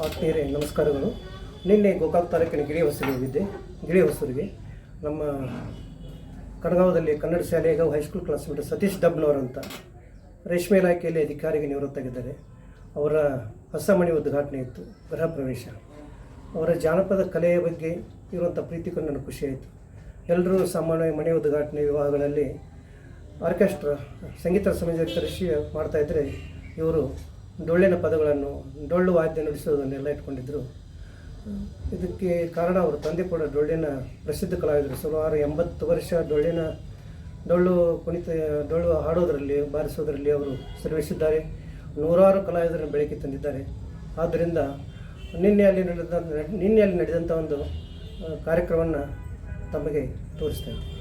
ಆತ್ಮೀಯರೇ ನಮಸ್ಕಾರಗಳು. ನಿನ್ನೆ ಗೋಕಾಕ್ ತಾಲೂಕಿನ ಗಿಳಿ ಹೊಸೂರಿಗೆ ನಮ್ಮ ಕಣಗಾವದಲ್ಲಿ ಕನ್ನಡ ಶಾಲೆ ಈಗ ಹೈಸ್ಕೂಲ್ ಕ್ಲಾಸ್ಮೇಟ್ ಸತೀಶ್ ಡಬ್ನವರಂತ ರೇಷ್ಮೆ ಇಲಾಖೆಯಲ್ಲಿ ಅಧಿಕಾರಿಗೆ ನಿವೃತ್ತಾಗಿದ್ದಾರೆ. ಅವರ ಹೊಸ ಮನೆ ಉದ್ಘಾಟನೆ ಇತ್ತು, ಗೃಹ ಪ್ರವೇಶ. ಅವರ ಜಾನಪದ ಕಲೆಯ ಬಗ್ಗೆ ಇರುವಂಥ ಪ್ರೀತಿಗೂ ನನಗೆ ಖುಷಿಯಾಯಿತು. ಎಲ್ಲರೂ ಸಾಮಾನ್ಯ ಮನೆ ಉದ್ಘಾಟನೆ ವಿವಾಹಗಳಲ್ಲಿ ಆರ್ಕೆಸ್ಟ್ರಾ ಸಂಗೀತ ಸಮಾಜ ಕರೆಸಿ ಮಾಡ್ತಾಯಿದ್ರೆ ಇವರು ಡೊಳ್ಳಿನ ಪದಗಳನ್ನು ಡೊಳ್ಳು ವಾದ್ಯ ನುಡಿಸೋದನ್ನೆಲ್ಲ ಇಟ್ಕೊಂಡಿದ್ದರು. ಇದಕ್ಕೆ ಕಾರಣ ಅವರ ತಂದೆ ಕೂಡ ಡೊಳ್ಳಿನ ಪ್ರಸಿದ್ಧ ಕಲಾವಿದರು. ಸುಮಾರು 80 ವರ್ಷ ಡೊಳ್ಳು ಹಾಡೋದರಲ್ಲಿ ಬಾರಿಸೋದರಲ್ಲಿ ಅವರು ಶ್ರಮಿಸಿದ್ದಾರೆ. ನೂರಾರು ಕಲಾವಿದರನ್ನು ಬೆಳಕಿಗೆ ತಂದಿದ್ದಾರೆ. ಆದ್ದರಿಂದ ನಿನ್ನೆ ಅಲ್ಲಿ ನಡೆದಂಥ ಒಂದು ಕಾರ್ಯಕ್ರಮವನ್ನು ತಮಗೆ ತೋರಿಸ್ತಾ ಇದ್ದೀನಿ.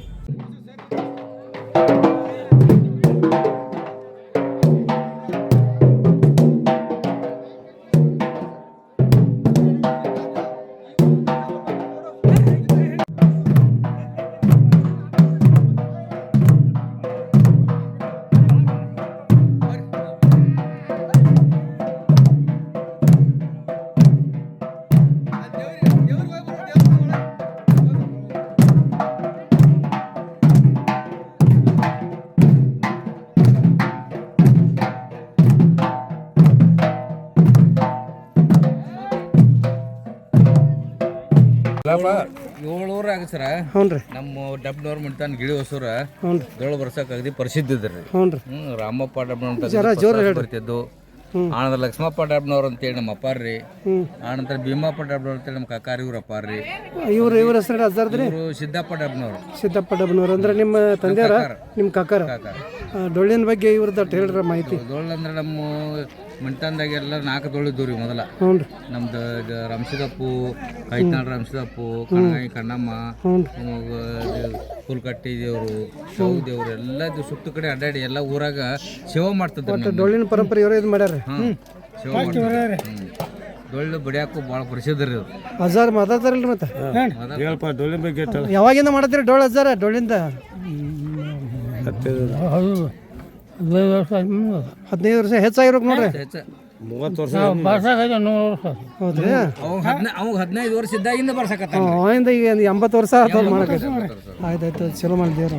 ಏಳೂರು ಆಗ ಸರ. ನಮ್ಮ ಡಬ್ನವ್ರ ಮಿಡ್ತಾನ ಗಿಳಿ ಹೊಸೂರ ಡೊಳ್ಳು ಬರ್ಸಕ್ ಅಗದಿ ಪ್ರಸಿದ್ಧ ಇದ್ರಿ. ರಾಮಪ್ಪ ಡಬ್ನವ್ರ ಬರ್ತಿದ್ದು, ಆನಂತರ ಲಕ್ಷ್ಮಪ್ಪ ಡಬ್ನವ್ರ ಅಂತೇಳಿ ನಮ್ಮ ಅಪ್ಪಾರ್ರಿ, ಆನಂತರ ಭೀಮಪ್ಪ ಡಬ್ನವ್ರ ಅಂತೇಳಿ ನಮ್ಮ ಕಾಕಾರಿ ಇವ್ರ ಅಪ್ಪಾರ್ರಿ. ಇವ್ರ ಹೆಸರು ಸಿದ್ದಪ್ಪ ಡಬ್ನವ್ರು ಅಂದ್ರೆ ನಿಮ್ಮ ತಂದೆಯವರ, ನಿಮ್ಮ ಕಾಕಾರ. ಡೊಳ್ಳಿನ ಬಗ್ಗೆ ಇವ್ರದ್ದು ಹೇಳ್ರ ಮಾಹಿತಿ. ಡೊಳ್ಳು ಅಂದ್ರೆ ನಮ್ಮ ಮಿಂಟನ್ದಾಗೆಲ್ಲ 4 ಡೊಳ್ಳು ಇದ್ದವು ರೀ ಮೊದಲ. ನಮ್ದು ರಂಶದಪ್ಪು, ಕೈತನಾಳ ರಂಶದಪ್ಪು, ಕಣಗಾಯಿ ಕಣ್ಣಮ್ಮ, ಹುಲ್ಕಟ್ಟಿ ದೇವರು, ಶೌ ದೇವ್ರು ಎಲ್ಲ ಸುತ್ತ ಕಡೆ ಅಡ್ಡಾಡಿ ಎಲ್ಲ ಊರಾಗ ಸೇವೆ ಮಾಡ್ತಿದ್ರು. ಡೊಳ್ಳಿನ ಪರಂಪರೆ ಇವರು ಇದು ಮಾಡ್ಯಾರ. ಸೇವೆ ಮಾಡ್ತಾರೆ. ಡೊಳ್ಳು ಬಡಿಯಾಕು ಭಾಳ ಪ್ರಸಿದ್ಧ ರೀ. ಅಜಾರ್ ಮಾತಾಡ್ತಾರಲ್ರಿ ಮತ್ತೆ ಡೊಳ್ಳಿನ ಬಗ್ಗೆ ಯಾವಾಗಿಂದ ಮಾಡತ್ತೀರಿ ಡೊಳ್ಳು ಅಜಾರ? ಡೊಳ್ಳಿಂದ 15 ವರ್ಷ ಹೆಚ್ಚಾಗಿರೋಕ್ ನೋಡ್ರಿ. 30 ವರ್ಷ ಹೌದ್ರಿ. ಅವಾಗ 15 ವರ್ಷ ಇದ್ದಾಗಿಂದ ಬರ್ಸಕತ್ತ. ಅವಾಗಿಂದ ಈಗ 80 ವರ್ಷ ಮಾಡಕ್ಕೆ. ಆಯ್ತಾಯ್ತು, ಚಲೋ ಮಾಡಿದೇವ್ರ.